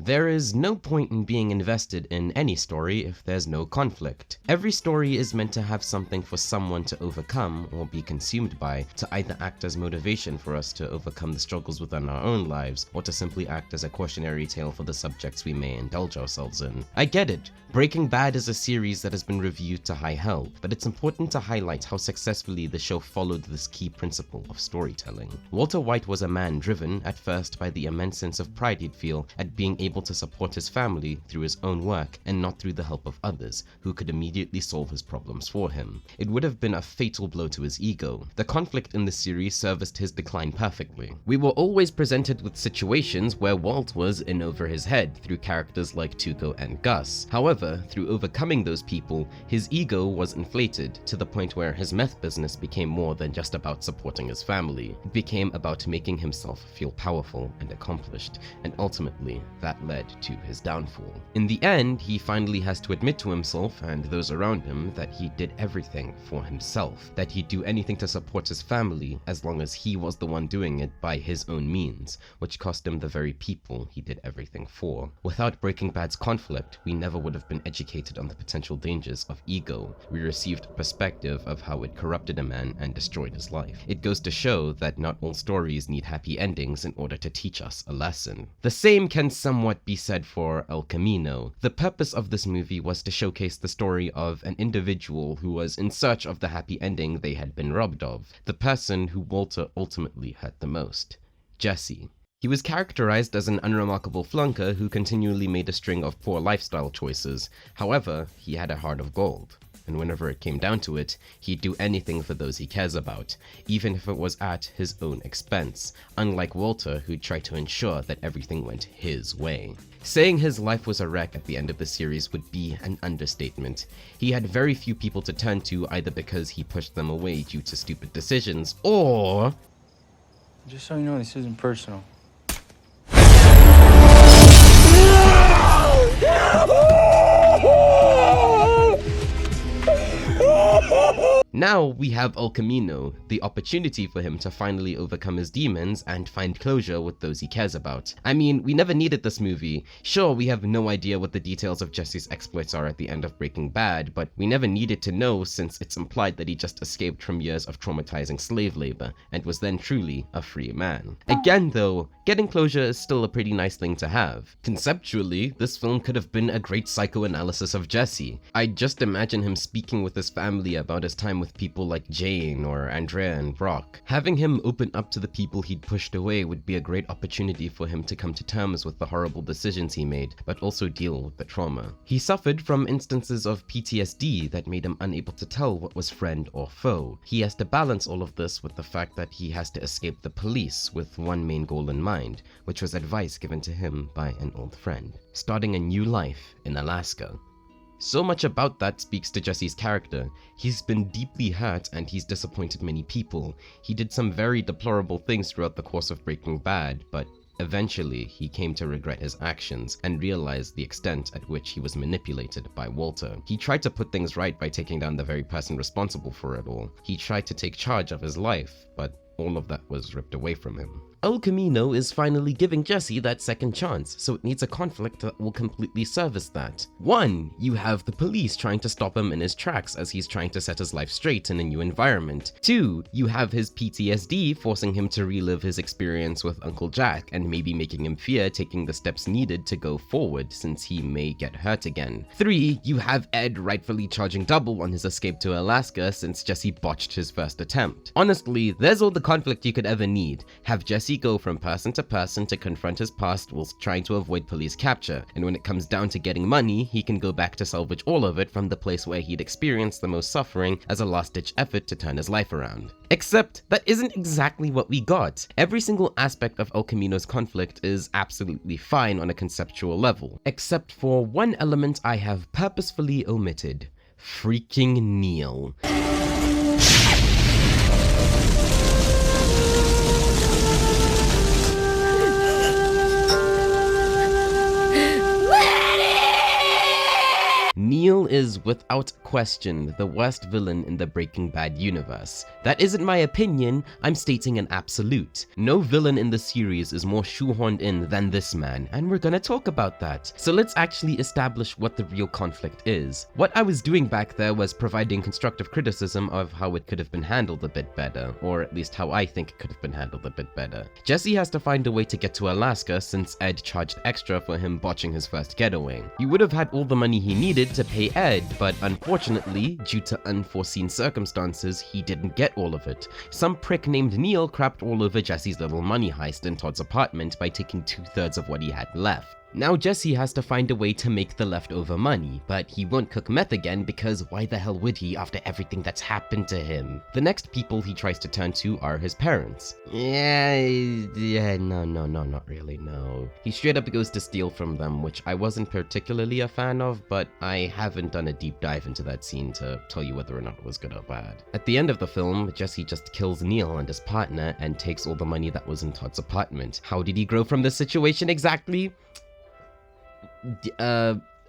There is no point in being invested in any story if there's no conflict. Every story is meant to have something for someone to overcome or be consumed by, to either act as motivation for us to overcome the struggles within our own lives, or to simply act as a cautionary tale for the subjects we may indulge ourselves in. I get it. Breaking Bad is a series that has been reviewed to high health, but it's important to highlight how successfully the show followed this key principle of storytelling. Walter White was a man driven, at first, by the immense sense of pride he'd feel at being able to support his family through his own work and not through the help of others who could immediately solve his problems for him. It would have been a fatal blow to his ego. The conflict in the series serviced his decline perfectly. We were always presented with situations where Walt was in over his head through characters like Tuco and Gus. However, through overcoming those people, his ego was inflated to the point where his meth business became more than just about supporting his family. It became about making himself feel powerful and accomplished, and ultimately, that led to his downfall. In the end, he finally has to admit to himself and those around him that he did everything for himself, that he'd do anything to support his family as long as he was the one doing it by his own means, which cost him the very people he did everything for. Without Breaking Bad's conflict, we never would have been educated on the potential dangers of ego. We received a perspective of how it corrupted a man and destroyed his life. It goes to show that not all stories need happy endings in order to teach us a lesson. The same can somewhat be said for El Camino. The purpose of this movie was to showcase the story of an individual who was in search of the happy ending they had been robbed of, the person who Walter ultimately hurt the most, Jesse. He was characterized as an unremarkable flunker who continually made a string of poor lifestyle choices. However, he had a heart of gold, and whenever it came down to it, he'd do anything for those he cares about, even if it was at his own expense, unlike Walter, who tried to ensure that everything went his way. Saying his life was a wreck at the end of the series would be an understatement. He had very few people to turn to, either because he pushed them away due to stupid decisions, or... Just so you know, this isn't personal. Now we have El Camino, the opportunity for him to finally overcome his demons and find closure with those he cares about. I mean, we never needed this movie. Sure, we have no idea what the details of Jesse's exploits are at the end of Breaking Bad, but we never needed to know, since it's implied that he just escaped from years of traumatizing slave labor and was then truly a free man. Again though, getting closure is still a pretty nice thing to have. Conceptually, this film could have been a great psychoanalysis of Jesse. I just imagine him speaking with his family about his time with people like Jane or Andrea and Brock. Having him open up to the people he'd pushed away would be a great opportunity for him to come to terms with the horrible decisions he made, but also deal with the trauma. He suffered from instances of PTSD that made him unable to tell what was friend or foe. He has to balance all of this with the fact that he has to escape the police with one main goal in mind, which was advice given to him by an old friend: starting a new life in Alaska. So much about that speaks to Jesse's character. He's been deeply hurt and he's disappointed many people. He did some very deplorable things throughout the course of Breaking Bad, but eventually he came to regret his actions and realized the extent at which he was manipulated by Walter. He tried to put things right by taking down the very person responsible for it all. He tried to take charge of his life, but all of that was ripped away from him. El Camino is finally giving Jesse that second chance, so it needs a conflict that will completely service that. 1. You have the police trying to stop him in his tracks as he's trying to set his life straight in a new environment. 2. You have his PTSD forcing him to relive his experience with Uncle Jack and maybe making him fear taking the steps needed to go forward since he may get hurt again. 3. You have Ed rightfully charging double on his escape to Alaska since Jesse botched his first attempt. Honestly, there's all the conflict you could ever need. Have Jesse go from person to confront his past whilst trying to avoid police capture, and when it comes down to getting money, he can go back to salvage all of it from the place where he'd experienced the most suffering as a last-ditch effort to turn his life around. Except that isn't exactly what we got. Every single aspect of El Camino's conflict is absolutely fine on a conceptual level, except for one element I have purposefully omitted: freaking Neil. Neil is without question the worst villain in the Breaking Bad universe. That isn't my opinion, I'm stating an absolute. No villain in the series is more shoehorned in than this man, and we're gonna talk about that. So let's actually establish what the real conflict is. What I was doing back there was providing constructive criticism of how it could have been handled a bit better, or at least how I think it could have been handled a bit better. Jesse has to find a way to get to Alaska since Ed charged extra for him botching his first getaway. He would have had all the money he needed to pay Ed, but unfortunately, due to unforeseen circumstances, he didn't get all of it. Some prick named Neil crapped all over Jesse's little money heist in Todd's apartment by taking 2/3 of what he had left. Now Jesse has to find a way to make the leftover money, but he won't cook meth again because why the hell would he after everything that's happened to him? The next people he tries to turn to are his parents. No, not really, no. He straight up goes to steal from them, which I wasn't particularly a fan of, but I haven't done a deep dive into that scene to tell you whether or not it was good or bad. At the end of the film, Jesse just kills Neil and his partner and takes all the money that was in Todd's apartment. How did he grow from this situation exactly?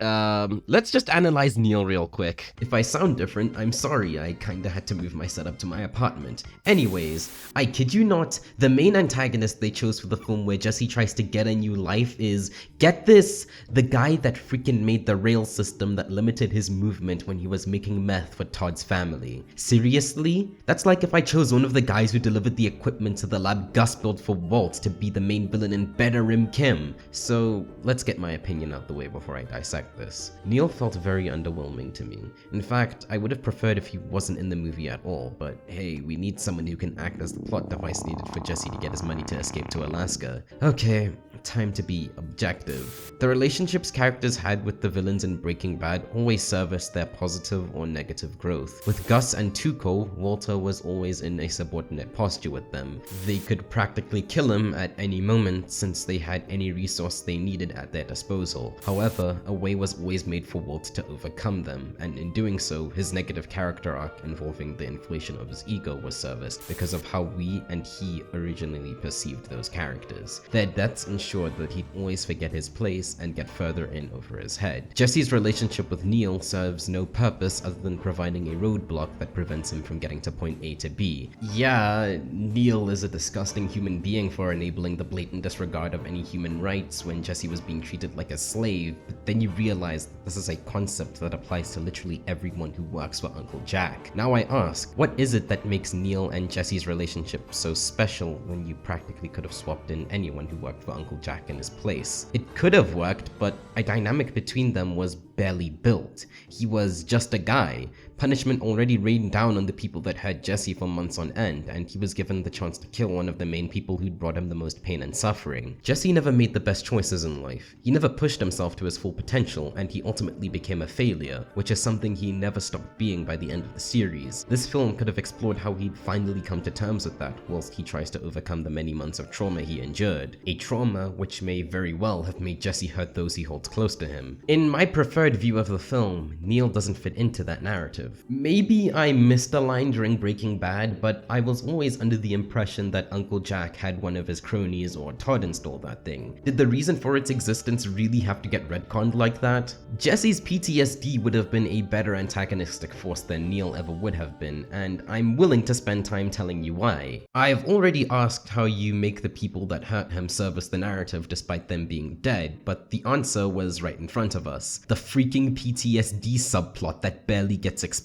Let's just analyze Neil real quick. If I sound different, I'm sorry, I kinda had to move my setup to my apartment. Anyways, I kid you not, the main antagonist they chose for the film where Jesse tries to get a new life is, get this, the guy that freaking made the rail system that limited his movement when he was making meth for Todd's family. Seriously? That's like if I chose one of the guys who delivered the equipment to the lab Gus built for Walt to be the main villain in Better Rim Kim. So, let's get my opinion out the way before I dissect this. Neil felt very underwhelming to me. In fact, I would have preferred if he wasn't in the movie at all, but hey, we need someone who can act as the plot device needed for Jesse to get his money to escape to Alaska. Okay, time to be objective. The relationships characters had with the villains in Breaking Bad always serviced their positive or negative growth. With Gus and Tuco, Walter was always in a subordinate posture with them. They could practically kill him at any moment since they had any resource they needed at their disposal. However, a way was always made for Walt to overcome them, and in doing so, his negative character arc involving the inflation of his ego was serviced because of how we and he originally perceived those characters. Their deaths ensured that he'd always forget his place and get further in over his head. Jesse's relationship with Neil serves no purpose other than providing a roadblock that prevents him from getting to point A to B. Yeah, Neil is a disgusting human being for enabling the blatant disregard of any human rights when Jesse was being treated like a slave, but then you realize that this is a concept that applies to literally everyone who works for Uncle Jack. Now I ask, what is it that makes Neil and Jesse's relationship so special when you practically could have swapped in anyone who worked for Uncle Jack in his place? It could have worked, but a dynamic between them was barely built. He was just a guy. Punishment already rained down on the people that hurt Jesse for months on end, and he was given the chance to kill one of the main people who'd brought him the most pain and suffering. Jesse never made the best choices in life. He never pushed himself to his full potential, and he ultimately became a failure, which is something he never stopped being by the end of the series. This film could have explored how he'd finally come to terms with that, whilst he tries to overcome the many months of trauma he endured. A trauma which may very well have made Jesse hurt those he holds close to him. In my preferred view of the film, Neil doesn't fit into that narrative. Maybe I missed a line during Breaking Bad, but I was always under the impression that Uncle Jack had one of his cronies or Todd install that thing. Did the reason for its existence really have to get retconned like that? Jesse's PTSD would have been a better antagonistic force than Neil ever would have been, and I'm willing to spend time telling you why. I've already asked how you make the people that hurt him service the narrative despite them being dead, but the answer was right in front of us. The freaking PTSD subplot that barely gets explored.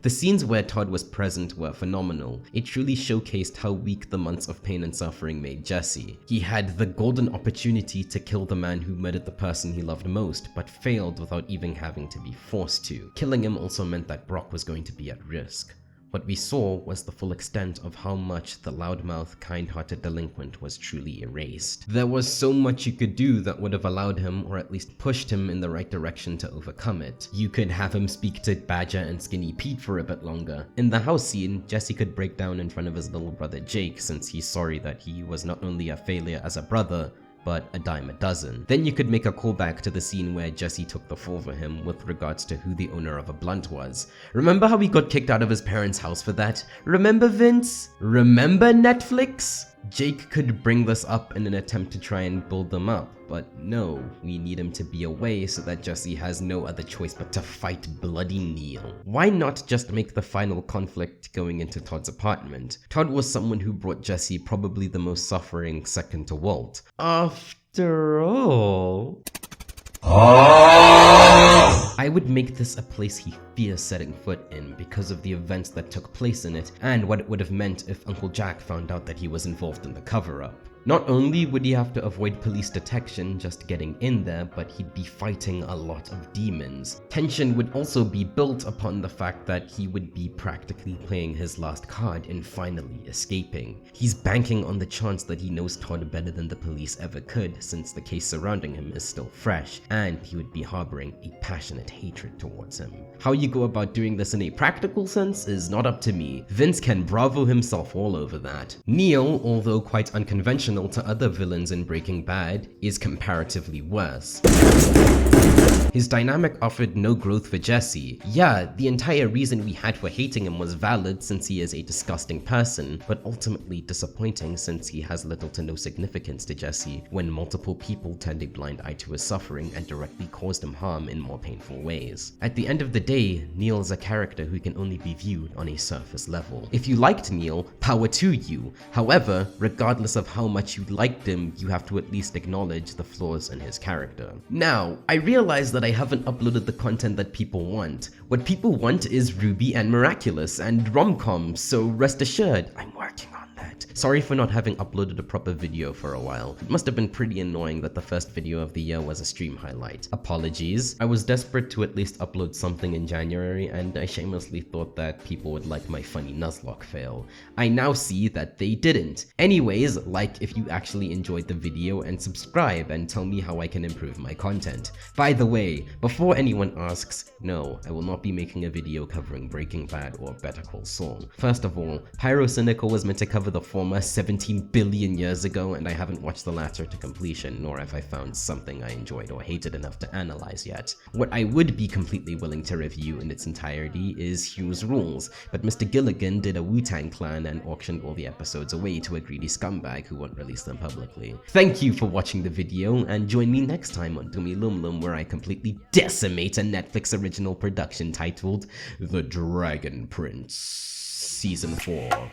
The scenes where Todd was present were phenomenal. It truly showcased how weak the months of pain and suffering made Jesse. He had the golden opportunity to kill the man who murdered the person he loved most, but failed without even having to be forced to. Killing him also meant that Brock was going to be at risk. What we saw was the full extent of how much the loudmouth, kind-hearted delinquent was truly erased. There was so much you could do that would have allowed him, or at least pushed him in the right direction to overcome it. You could have him speak to Badger and Skinny Pete for a bit longer. In the house scene, Jesse could break down in front of his little brother Jake since he's sorry that he was not only a failure as a brother, but a dime a dozen. Then you could make a callback to the scene where Jesse took the fall for him with regards to who the owner of a blunt was. Remember how he got kicked out of his parents' house for that? Remember Vince? Remember Netflix? Jake could bring this up in an attempt to try and build them up, But no, we need him to be away so that Jesse has no other choice but to fight bloody Neil. Why not just make the final conflict going into Todd's apartment? Todd was someone who brought Jesse probably the most suffering second to Walt. After all... I would make this a place he fears setting foot in because of the events that took place in it and what it would have meant if Uncle Jack found out that he was involved in the cover-up. Not only would he have to avoid police detection just getting in there, but he'd be fighting a lot of demons. Tension would also be built upon the fact that he would be practically playing his last card in finally escaping. He's banking on the chance that he knows Todd better than the police ever could, since the case surrounding him is still fresh, and he would be harboring a passionate hatred towards him. How you go about doing this in a practical sense is not up to me. Vince can bravo himself all over that. Neil, although quite unconventional to other villains in Breaking Bad, is comparatively worse. His dynamic offered no growth for Jesse. Yeah, the entire reason we had for hating him was valid since he is a disgusting person, but ultimately disappointing since he has little to no significance to Jesse when multiple people turned a blind eye to his suffering and directly caused him harm in more painful ways. At the end of the day, Neil is a character who can only be viewed on a surface level. If you liked Neil, power to you. However, regardless of how much you liked him, you have to at least acknowledge the flaws in his character. Now, I realize that I haven't uploaded the content that people want. What people want is Ruby and Miraculous and rom-coms, so rest assured, I'm working on that. Sorry for not having uploaded a proper video for a while. It must have been pretty annoying that the first video of the year was a stream highlight. Apologies. I was desperate to at least upload something in January, and I shamelessly thought that people would like my funny Nuzlocke fail. I now see that they didn't. Anyways, like if you actually enjoyed the video and subscribe and tell me how I can improve my content. By the way, before anyone asks, no, I will not be making a video covering Breaking Bad or Better Call Saul. First of all, Pyrocynical was meant to cover the former 17 billion years ago, and I haven't watched the latter to completion, nor have I found something I enjoyed or hated enough to analyze yet. What I would be completely willing to review in its entirety is Hugh's Rules, but Mr. Gilligan did a Wu-Tang Clan and auctioned all the episodes away to a greedy scumbag who won't release them publicly. Thank you for watching the video, and join me next time on DumiLumLum, where I completely decimate a Netflix original production titled The Dragon Prince Season 4.